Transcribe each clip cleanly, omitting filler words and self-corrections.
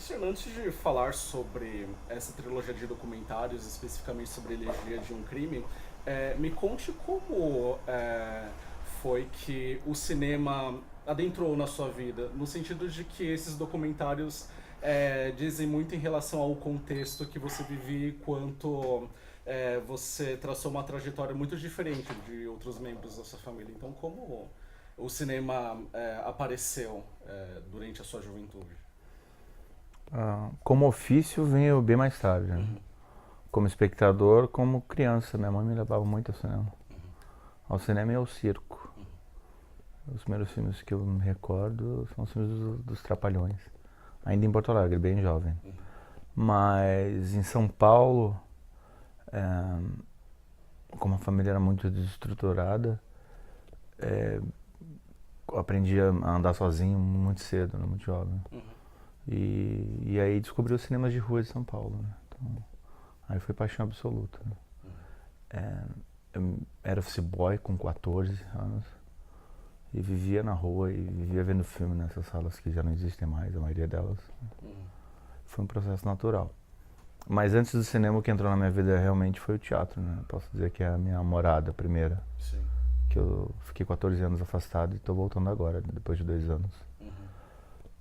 Cristiano, antes de falar sobre essa trilogia de documentários, especificamente sobre Elegia de um Crime, me conte como foi que o cinema adentrou na sua vida, no sentido de que esses documentários dizem muito em relação ao contexto que você vivia, quanto você traçou uma trajetória muito diferente de outros membros da sua família. Então, como o cinema apareceu durante a sua juventude? Como ofício veio bem mais tarde, né? Uhum, Como espectador, como criança, minha mãe me levava muito ao cinema. uhum, Ao cinema e ao circo. uhum, Os primeiros filmes que eu me recordo são os filmes dos Trapalhões. Ainda em Porto Alegre, bem jovem. uhum, Mas em São Paulo, como a família era muito desestruturada, eu aprendi a andar sozinho muito cedo, né? Muito jovem. uhum, E aí descobri os cinemas de rua de São Paulo, né? Então, aí foi paixão absoluta, né? Eu era office boy com 14 anos e vivia na rua e vivia vendo filme nessas salas que já não existem mais, a maioria delas. uhum. Foi um processo natural. Mas antes do cinema, o que entrou na minha vida realmente foi o teatro, né? Posso dizer que é a minha morada primeira, Sim. que eu fiquei 14 anos afastado e estou voltando agora, depois de 2 anos. Uhum,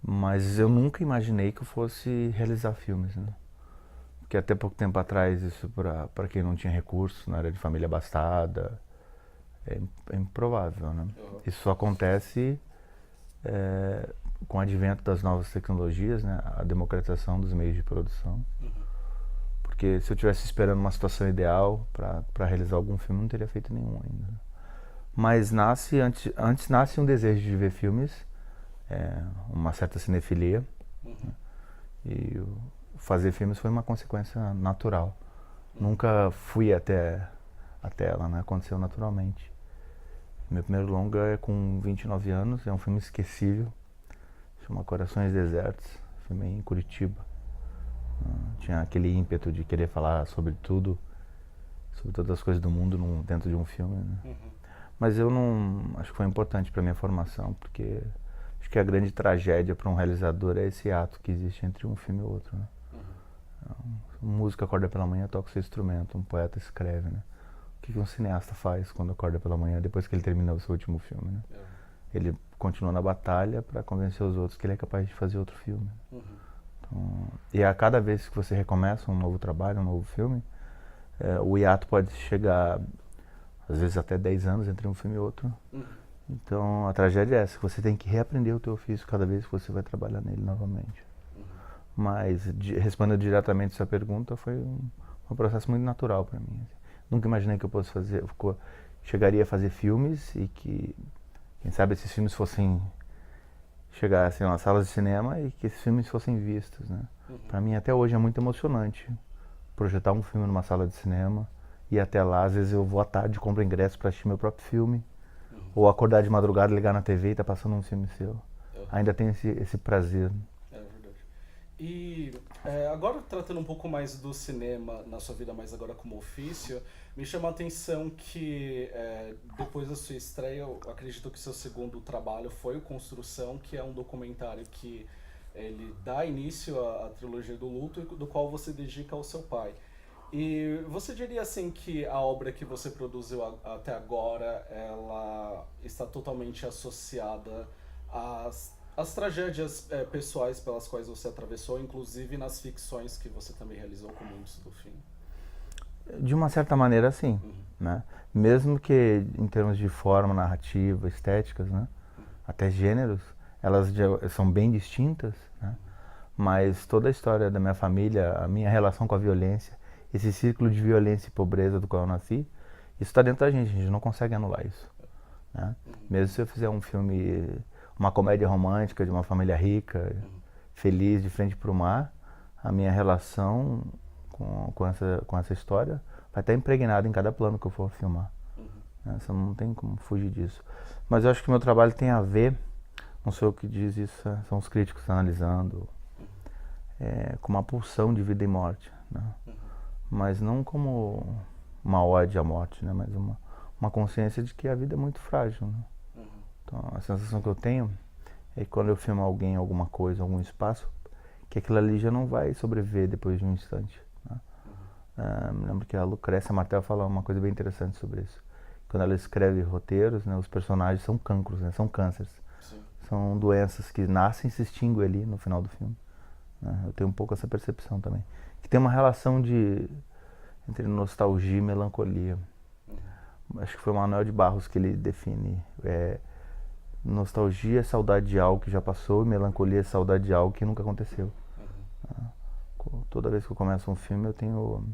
Mas eu nunca imaginei que eu fosse realizar filmes, né? Porque até pouco tempo atrás, isso para quem não tinha recursos, não era de família abastada, é improvável, né? uhum, Isso só acontece com o advento das novas tecnologias, né? A democratização dos meios de produção. uhum, Porque se eu tivesse esperando uma situação ideal para realizar algum filme, não teria feito nenhum ainda. Mas antes nasce um desejo de ver filmes, uma certa cinefilia, uhum, e fazer filmes foi uma consequência natural. uhum. Nunca fui até ela, né? Aconteceu naturalmente. Meu primeiro longa é com 29 anos, é um filme esquecível, chama Corações Desertos, filme em Curitiba. Tinha aquele ímpeto de querer falar sobre tudo, sobre todas as coisas do mundo dentro de um filme, né? Uhum, Mas eu não acho que foi importante para minha formação, porque acho que a grande tragédia para um realizador é esse ato que existe entre um filme e outro, né? uhum, Um músico acorda pela manhã, toca seu instrumento, um poeta escreve, né? O que um cineasta faz quando acorda pela manhã, depois que ele termina o seu último filme, né? uhum, Ele continua na batalha para convencer os outros que ele é capaz de fazer outro filme. uhum, Então, e a cada vez que você recomeça um novo trabalho, um novo filme, o hiato pode chegar, às vezes, até 10 anos entre um filme e outro. uhum, Então, a tragédia é essa, que você tem que reaprender o teu ofício cada vez que você vai trabalhar nele novamente. uhum. Mas, respondendo diretamente essa pergunta, foi um processo muito natural para mim. Assim. Nunca imaginei que eu fosse chegaria a fazer filmes e que, quem sabe, esses filmes fossem chegassem nas salas de cinema e que esses filmes fossem vistos, né? Uhum. Para mim, até hoje, é muito emocionante projetar um filme numa sala de cinema e até lá, às vezes eu vou à tarde, compro ingresso para assistir meu próprio filme, Uhum. ou acordar de madrugada, ligar na TV e tá passando um filme seu. Uhum. Ainda tenho esse prazer. É verdade. E agora tratando um pouco mais do cinema na sua vida, mas agora como ofício, me chama a atenção que depois da sua estreia, eu acredito que seu segundo trabalho foi o Construção, que é um documentário que ele dá início à trilogia do luto, do qual você dedica ao seu pai. E você diria assim que a obra que você produziu até agora, ela está totalmente associada às tragédias pessoais pelas quais você atravessou, inclusive nas ficções que você também realizou, como Antes do Fim? De uma certa maneira, sim, Uhum, né? Mesmo que em termos de forma, narrativa, estéticas, né? uhum, Até gêneros, elas são bem distintas, né? uhum, Mas toda a história da minha família, a minha relação com a violência, esse círculo de violência e pobreza do qual eu nasci, isso está dentro da gente, a gente não consegue anular isso, né? uhum, Mesmo se eu fizer um filme, uma comédia romântica de uma família rica, uhum, feliz, de frente para o mar, a minha relação com essa história vai estar impregnada em cada plano que eu for filmar, uhum, né? Você não tem como fugir disso. Mas eu acho que o meu trabalho tem a ver, não sou eu que diz isso, são os críticos analisando, uhum, com uma pulsão de vida e morte, né? uhum, Mas não como uma ode à morte, né? Mas uma consciência de que a vida é muito frágil, né? uhum, Então a sensação que eu tenho é que quando eu filmo alguém, alguma coisa, algum espaço, que aquilo ali já não vai sobreviver depois de um instante, né? Me lembro que a Lucrécia Martel fala uma coisa bem interessante sobre isso. Quando ela escreve roteiros, né, os personagens são cancros, né, são cânceres. Sim. São doenças que nascem e se extinguem ali no final do filme, né? Eu tenho um pouco essa percepção também. Que tem uma relação entre nostalgia e melancolia. Acho que foi o Manuel de Barros que ele define. Nostalgia é saudade de algo que já passou e melancolia é saudade de algo que nunca aconteceu. Toda vez que eu começo um filme eu tenho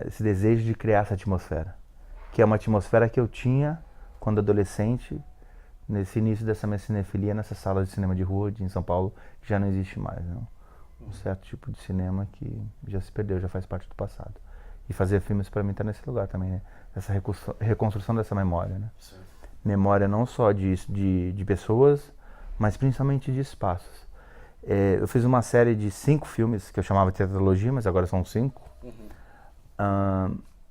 esse desejo de criar essa atmosfera, que é uma atmosfera que eu tinha quando adolescente, nesse início dessa minha cinefilia, nessa sala de cinema de rua em São Paulo, que já não existe mais, né? Um certo tipo de cinema que já se perdeu, já faz parte do passado. E fazer filmes para mim está nesse lugar também, né? Essa reconstrução dessa memória, né? Sim. Memória não só de pessoas, mas principalmente de espaços. Eu fiz uma série de 5 filmes que eu chamava de tetralogia, mas agora são 5.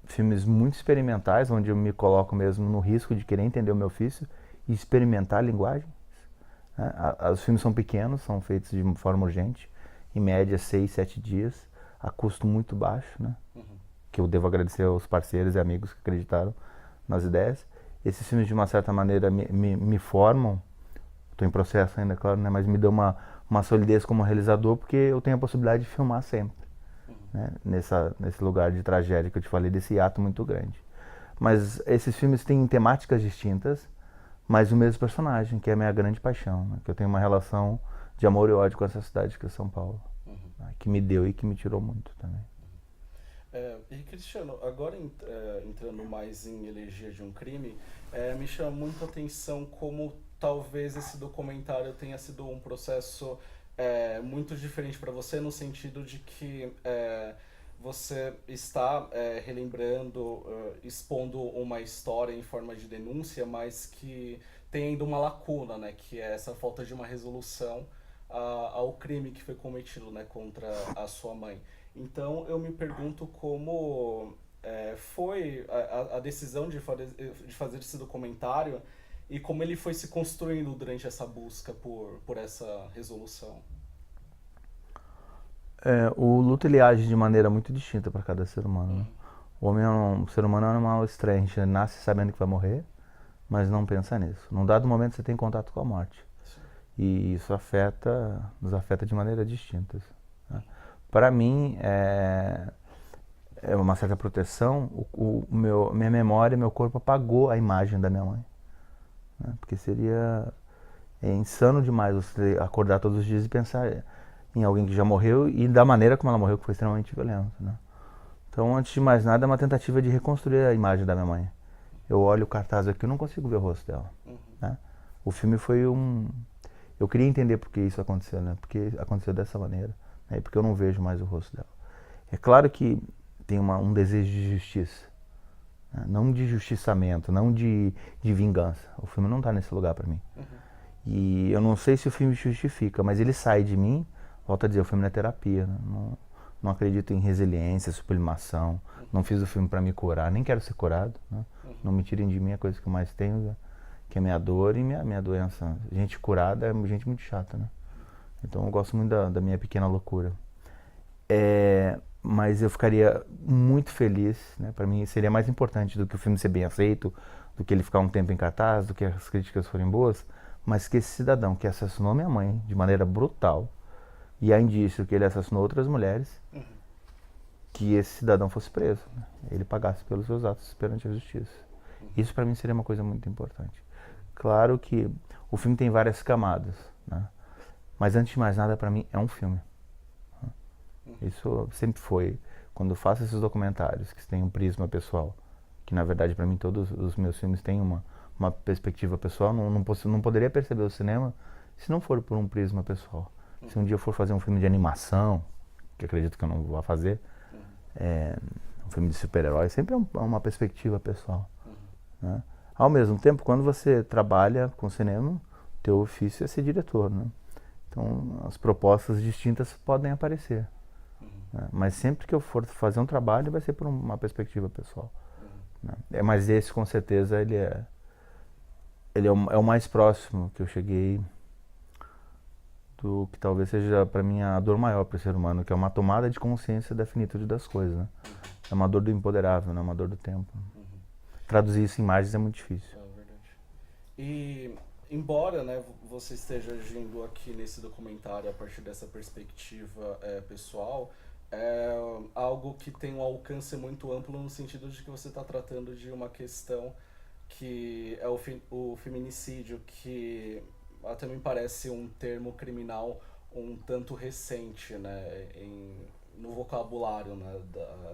Filmes muito experimentais, onde eu me coloco mesmo no risco de querer entender o meu ofício e experimentar a linguagem. Os filmes são pequenos, são feitos de uma forma urgente, em média 6, 7 dias, a custo muito baixo, né? Que eu devo agradecer aos parceiros e amigos que acreditaram nas ideias. Esses filmes, de uma certa maneira, me formam, estou em processo ainda, claro, né? Mas me dão uma solidez como realizador, porque eu tenho a possibilidade de filmar sempre, né? Nesse lugar de tragédia que eu te falei, desse ato muito grande. Mas esses filmes têm temáticas distintas, mas o mesmo personagem, que é a minha grande paixão, né? Que eu tenho uma relação de amor e ódio com essa cidade que é São Paulo, né? Que me deu e que me tirou muito também. E Cristiano, agora entrando mais em Elegia de um Crime, me chama muito a atenção como talvez esse documentário tenha sido um processo muito diferente para você, no sentido de que você está relembrando, expondo uma história em forma de denúncia, mas que tem ainda uma lacuna, né, que é essa falta de uma resolução ao crime que foi cometido, né, contra a sua mãe. Então eu me pergunto como foi a decisão de fazer esse documentário e como ele foi se construindo durante essa busca por essa resolução. O luto ele age de maneira muito distinta para cada ser humano, né? O ser humano é um animal estranho, a gente nasce sabendo que vai morrer, mas não pensa nisso. Num dado momento você tem contato com a morte. Sim. E isso nos afeta de maneiras distintas, né? Para mim, é uma certa proteção. Minha memória, meu corpo apagou a imagem da minha mãe, né? Porque seria insano demais você acordar todos os dias e pensar em alguém que já morreu e da maneira como ela morreu, que foi extremamente violenta, né? Então, antes de mais nada, é uma tentativa de reconstruir a imagem da minha mãe. Eu olho o cartaz aqui e não consigo ver o rosto dela, né? O filme foi eu queria entender por que isso aconteceu, né? Porque aconteceu dessa maneira, né? Porque eu não vejo mais o rosto dela. É claro que tem um desejo de justiça, né? Não de justiçamento, não de vingança. O filme não está nesse lugar para mim. E eu não sei se o filme justifica, mas ele sai de mim. Volto a dizer, o filme não é terapia, né? Não acredito em resiliência, sublimação. Não fiz o filme para me curar, nem quero ser curado, né? Não me tirem de mim a coisa que eu mais tenho, que é minha dor e minha doença. Gente curada é gente muito chata, né? Então eu gosto muito da minha pequena loucura. Mas eu ficaria muito feliz, né? Para mim seria mais importante do que o filme ser bem aceito, do que ele ficar um tempo em cartaz, do que as críticas forem boas, mas que esse cidadão que assassinou minha mãe de maneira brutal, e há indício que ele assassinou outras mulheres, que esse cidadão fosse preso, né? Ele pagasse pelos seus atos perante a justiça. Isso para mim seria uma coisa muito importante. Claro que o filme tem várias camadas, né? Mas antes de mais nada, para mim, é um filme. Isso sempre foi. Quando eu faço esses documentários que têm um prisma pessoal, que na verdade para mim todos os meus filmes têm uma perspectiva pessoal, não poderia perceber o cinema se não for por um prisma pessoal. Se um dia eu for fazer um filme de animação, que acredito que eu não vou fazer, um filme de super-herói, sempre é uma perspectiva pessoal, né? Ao mesmo tempo, quando você trabalha com cinema, teu ofício é ser diretor, né? Então as propostas distintas podem aparecer, né? Mas sempre que eu for fazer um trabalho vai ser por uma perspectiva pessoal, né? Mas esse com certeza ele é o mais próximo que eu cheguei do que talvez seja para mim a dor maior para o ser humano, que é uma tomada de consciência da finitude das coisas, né? É uma dor do imponderável, não é uma dor do tempo. Traduzir isso em imagens é muito difícil. É verdade. E embora, né, você esteja agindo aqui nesse documentário a partir dessa perspectiva pessoal, é algo que tem um alcance muito amplo no sentido de que você está tratando de uma questão que é o feminicídio, que até me parece um termo criminal um tanto recente, né, no vocabulário, né,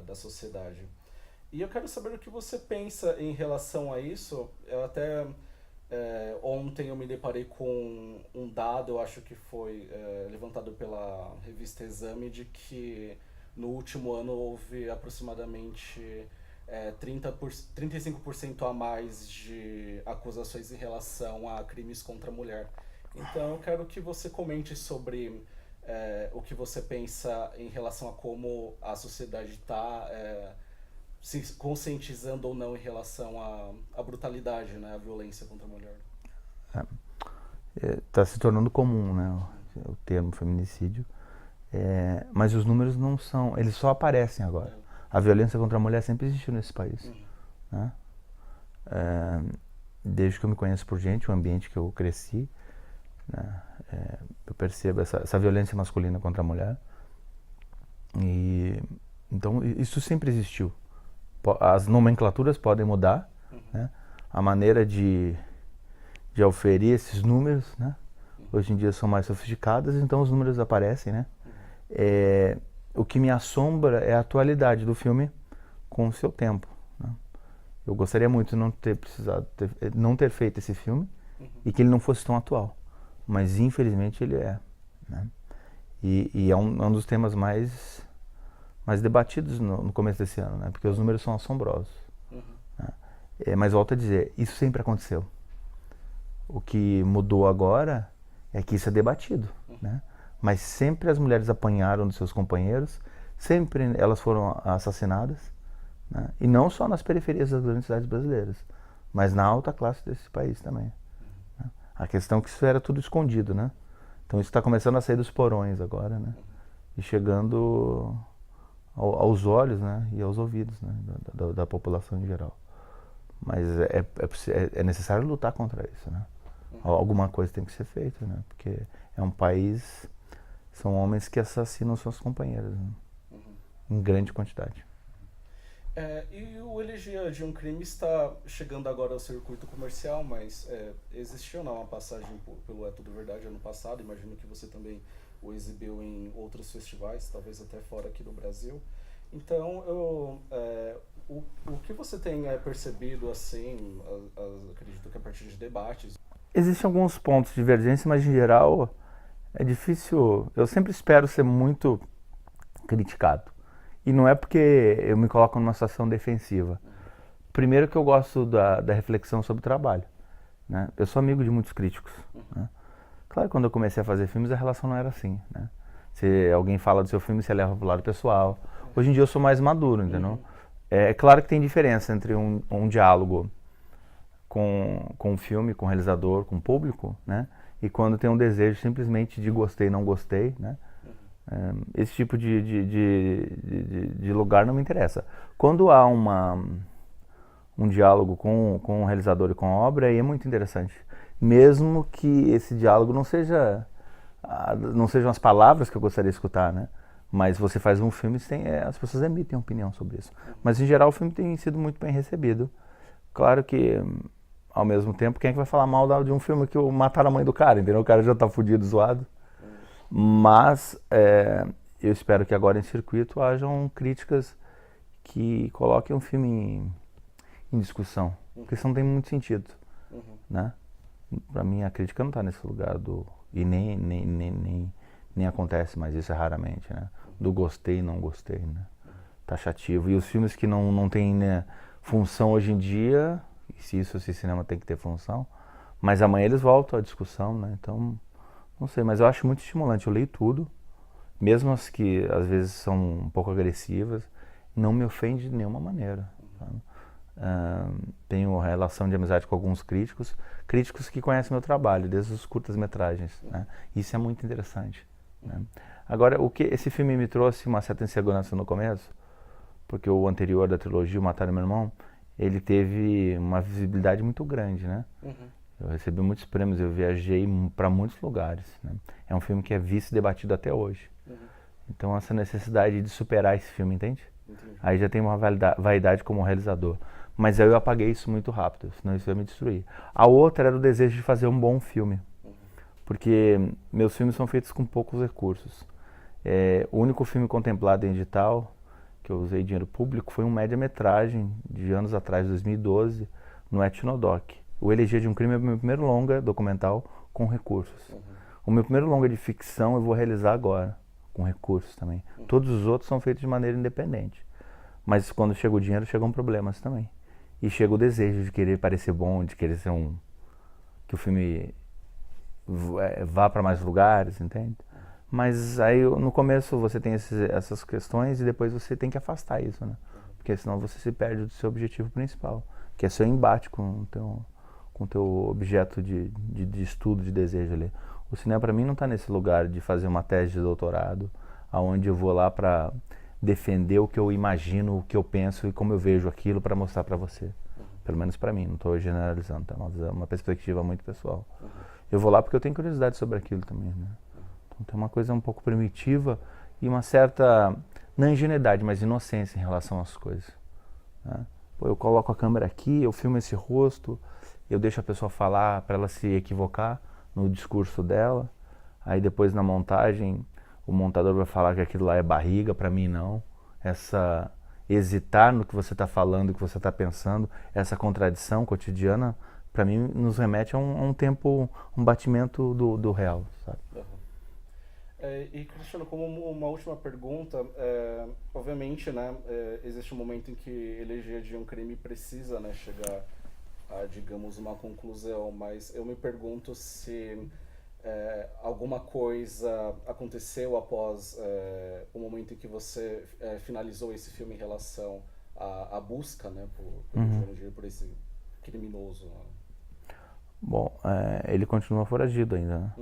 da sociedade. E eu quero saber o que você pensa em relação a isso. Eu até ontem eu me deparei com um dado, eu acho que foi levantado pela revista Exame, de que no último ano houve aproximadamente 35% a mais de acusações em relação a crimes contra a mulher. Então eu quero que você comente sobre o que você pensa em relação a como a sociedade está se conscientizando ou não em relação à brutalidade, né, à violência contra a mulher. Está se tornando comum, né, o termo feminicídio, mas os números não são, eles só aparecem agora. A violência contra a mulher sempre existiu nesse país, né? Desde que eu me conheço por gente, o ambiente que eu cresci, né, eu percebo essa violência masculina contra a mulher. E então isso sempre existiu. As nomenclaturas podem mudar, né? A maneira de auferir esses números, né? Hoje em dia são mais sofisticadas, então os números aparecem, né? O que me assombra é a atualidade do filme com o seu tempo, né? Eu gostaria muito de não ter feito esse filme e que ele não fosse tão atual, mas infelizmente ele é, né? E é um dos temas mais debatidos no começo desse ano, né? Porque os números são assombrosos, né? Mas volto a dizer, isso sempre aconteceu. O que mudou agora é que isso é debatido, né? Mas sempre as mulheres apanharam dos seus companheiros, sempre elas foram assassinadas, né? E não só nas periferias das grandes cidades brasileiras, mas na alta classe desse país também, né? A questão é que isso era tudo escondido, né? Então isso está começando a sair dos porões agora, né? E chegando aos olhos, né? E aos ouvidos, né? Da população em geral. Mas é necessário lutar contra isso, né? Alguma coisa tem que ser feita, né? Porque é um país, são homens que assassinam suas companheiras, né? Em grande quantidade. E o Elegia de um Crime está chegando agora ao circuito comercial, mas existiu uma passagem pelo É Tudo Verdade ano passado, imagino que você também o exibiu em outros festivais, talvez até fora aqui do Brasil. Então, o que você tem percebido, assim, acredito que a partir de debates? Existem alguns pontos de divergência, mas em geral é difícil. Eu sempre espero ser muito criticado. E não é porque eu me coloco numa situação defensiva. Primeiro que eu gosto da reflexão sobre o trabalho, né? Eu sou amigo de muitos críticos, né? Claro que quando eu comecei a fazer filmes a relação não era assim, né? Se alguém fala do seu filme, você leva pro lado pessoal. Hoje em dia eu sou mais maduro, entendeu? É claro que tem diferença entre um diálogo com o filme, com o realizador, com o público, né? E quando tem um desejo simplesmente de gostei, não gostei, né? Esse tipo de lugar não me interessa. Quando há um diálogo com o realizador e com a obra, aí é muito interessante. Mesmo que esse diálogo não sejam as palavras que eu gostaria de escutar, né? Mas você faz um filme e as pessoas emitem opinião sobre isso. Mas em geral o filme tem sido muito bem recebido. Claro que, ao mesmo tempo, quem é que vai falar mal de um filme que mataram a mãe do cara, entendeu? O cara já tá fudido, zoado. Mas eu espero que agora em circuito hajam críticas que coloquem o filme em discussão, porque isso não tem muito sentido, né? Para mim a crítica não está nesse lugar e nem acontece, mas isso é raramente, né? Do gostei e não gostei, né? Taxativo. E os filmes que não têm, né, função hoje em dia, se cinema tem que ter função, mas amanhã eles voltam à discussão, né? Então não sei, mas eu acho muito estimulante. Eu leio tudo, mesmo as que às vezes são um pouco agressivas, não me ofende de nenhuma maneira, sabe? Tenho relação de amizade com alguns críticos, críticos que conhecem meu trabalho, desde os curtas-metragens, né? Isso é muito interessante, né? Agora, o que esse filme me trouxe uma certa insegurança no começo, porque o anterior da trilogia, O Matar Meu Irmão, ele teve uma visibilidade muito grande, né? Eu recebi muitos prêmios, eu viajei para muitos lugares, né? É um filme que é visto e debatido até hoje. Então, essa necessidade de superar esse filme, entende? Aí já tem uma vaidade como realizador. Mas aí eu apaguei isso muito rápido, senão isso ia me destruir. A outra era o desejo de fazer um bom filme. Porque meus filmes são feitos com poucos recursos. O único filme contemplado em edital, que eu usei dinheiro público, foi um média-metragem de anos atrás, 2012, no Etnodoc. O Elegia de um Crime é o meu primeiro longa documental com recursos. O meu primeiro longa de ficção eu vou realizar agora, com recursos também. Todos os outros são feitos de maneira independente. Mas quando chega o dinheiro, chegam problemas também. E chega o desejo de querer parecer bom, de querer ser que o filme vá para mais lugares, entende? Mas aí no começo você tem essas questões e depois você tem que afastar isso, né? Porque senão você se perde do seu objetivo principal, que é seu embate com o teu objeto de estudo, de desejo ali. O cinema para mim não está nesse lugar de fazer uma tese de doutorado, aonde eu vou lá para defender o que eu imagino, o que eu penso e como eu vejo aquilo para mostrar para você. Pelo menos para mim, não estou generalizando, tá? Mas é uma perspectiva muito pessoal. Eu vou lá porque eu tenho curiosidade sobre aquilo também, né? Então tem uma coisa um pouco primitiva e uma certa, não ingenuidade, mas inocência em relação às coisas, né? Pô, eu coloco a câmera aqui, eu filmo esse rosto, eu deixo a pessoa falar para ela se equivocar no discurso dela, aí depois na montagem o montador vai falar que aquilo lá é barriga, para mim não. Essa hesitar no que você está falando, o que você está pensando, essa contradição cotidiana, para mim nos remete a um tempo, um batimento do real, sabe? E Cristiano, como uma última pergunta, obviamente, né, existe um momento em que Elegia de um Crime precisa, né, chegar a, digamos, uma conclusão, mas eu me pergunto se alguma coisa aconteceu após o momento em que você finalizou esse filme em relação à busca, né, por esse criminoso, né? Bom, ele continua foragido ainda, né?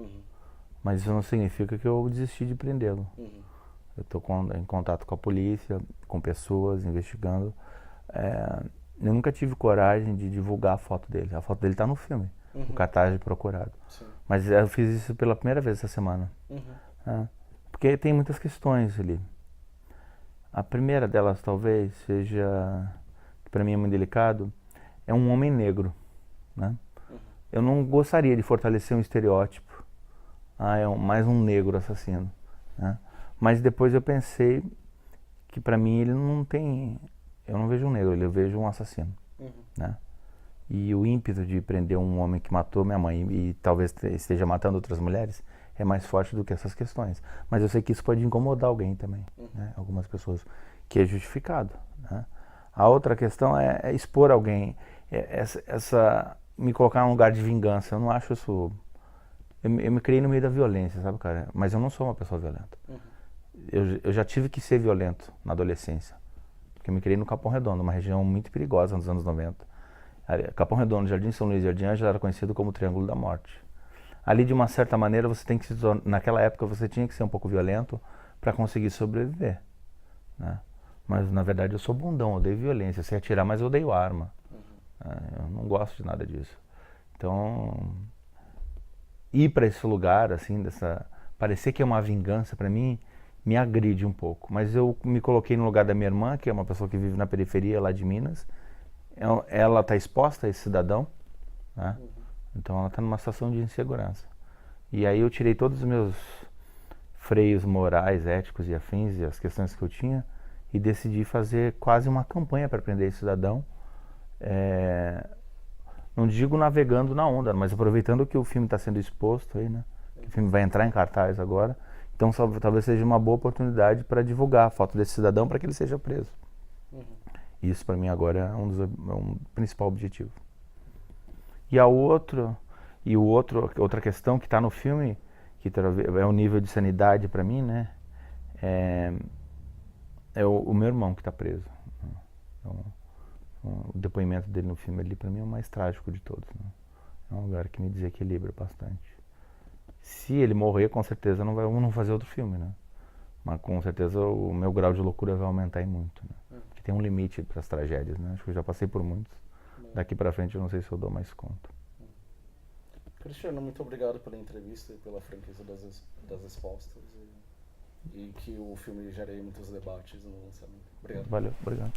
Mas isso não significa que eu desisti de prendê-lo. Eu estou em contato com a polícia, com pessoas, investigando. Eu nunca tive coragem de divulgar a foto dele. A foto dele está no filme, o Cartaz Procurado. Sim. Mas eu fiz isso pela primeira vez essa semana. Porque tem muitas questões ali. A primeira delas talvez seja, que para mim é muito delicado, é um homem negro, né? Eu não gostaria de fortalecer um estereótipo. É mais um negro assassino, né? Mas depois eu pensei que para mim ele não tem, eu não vejo um negro, eu vejo um assassino, né? E o ímpeto de prender um homem que matou minha mãe e talvez esteja matando outras mulheres é mais forte do que essas questões. Mas eu sei que isso pode incomodar alguém também, né? Algumas pessoas, que é justificado, né? A outra questão é expor alguém, me colocar num lugar de vingança. Eu não acho isso. Eu me criei no meio da violência, sabe, cara? Mas eu não sou uma pessoa violenta. Eu já tive que ser violento na adolescência, porque eu me criei no Capão Redondo, uma região muito perigosa nos anos 90. Capão Redondo, Jardim São Luís e Jardim Ângela era conhecido como Triângulo da Morte. Ali, de uma certa maneira, você tem que naquela época você tinha que ser um pouco violento para conseguir sobreviver, né? Mas na verdade eu sou bundão, eu odeio violência. Eu sei atirar, mas eu odeio arma. Eu não gosto de nada disso. Então, ir para esse lugar, assim, parecer que é uma vingança para mim, me agride um pouco. Mas eu me coloquei no lugar da minha irmã, que é uma pessoa que vive na periferia lá de Minas. Ela está exposta a esse cidadão, né? Então ela está numa situação de insegurança. E aí eu tirei todos os meus freios morais, éticos e afins e as questões que eu tinha e decidi fazer quase uma campanha para prender esse cidadão. Não digo navegando na onda, mas aproveitando que o filme está sendo exposto aí, né? Que o filme vai entrar em cartaz agora. Então talvez seja uma boa oportunidade para divulgar a foto desse cidadão para que ele seja preso. Isso para mim agora é um principal objetivo. E outra questão que está no filme, que é o nível de sanidade para mim, né? É o meu irmão que está preso. Então, O depoimento dele no filme ali, pra mim, é o mais trágico de todos, né? É um lugar que me desequilibra bastante. Se ele morrer, com certeza vamos não fazer outro filme, né? Mas com certeza o meu grau de loucura vai aumentar e muito, né? Porque tem um limite para as tragédias, né? Acho que eu já passei por muitos. Daqui pra frente eu não sei se eu dou mais conta. Cristiano, muito obrigado pela entrevista e pela franqueza das respostas. E que o filme gere muitos debates no lançamento. Obrigado. Valeu, obrigado.